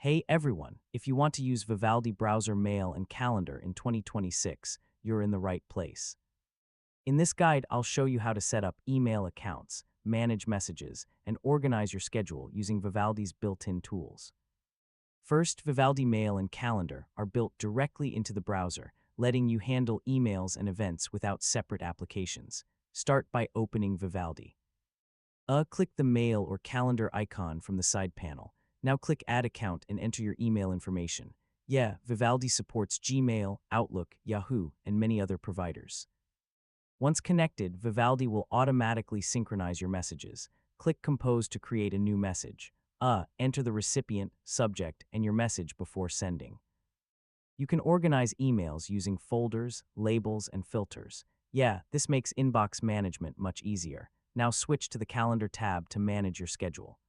Hey everyone, if you want to use Vivaldi browser mail and calendar in 2026, you're in the right place. In this guide, I'll show you how to set up email accounts, manage messages, and organize your schedule using Vivaldi's built-in tools. First, Vivaldi Mail and Calendar are built directly into the browser, letting you handle emails and events without separate applications. Start by opening Vivaldi. Click the Mail or Calendar icon from the side panel. Now click Add Account and enter your email information. Yeah, Vivaldi supports Gmail, Outlook, Yahoo, and many other providers. Once connected, Vivaldi will automatically synchronize your messages. Click Compose to create a new message. Enter the recipient, subject, and your message before sending. You can organize emails using folders, labels, and filters. Yeah, this makes inbox management much easier. Now switch to the Calendar tab to manage your schedule.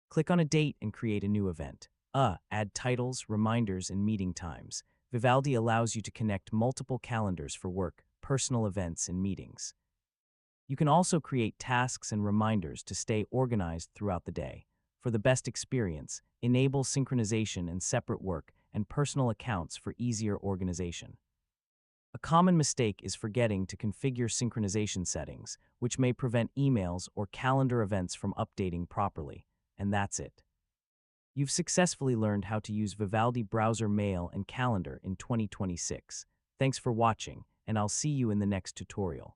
Click on a date and create a new event. Add titles, reminders, and meeting times. Vivaldi allows you to connect multiple calendars for work, personal events, and meetings. You can also create tasks and reminders to stay organized throughout the day. For the best experience, enable synchronization and separate work and personal accounts for easier organization. A common mistake is forgetting to configure synchronization settings, which may prevent emails or calendar events from updating properly. And that's it. You've successfully learned how to use Vivaldi browser mail and calendar in 2026. Thanks for watching, and I'll see you in the next tutorial.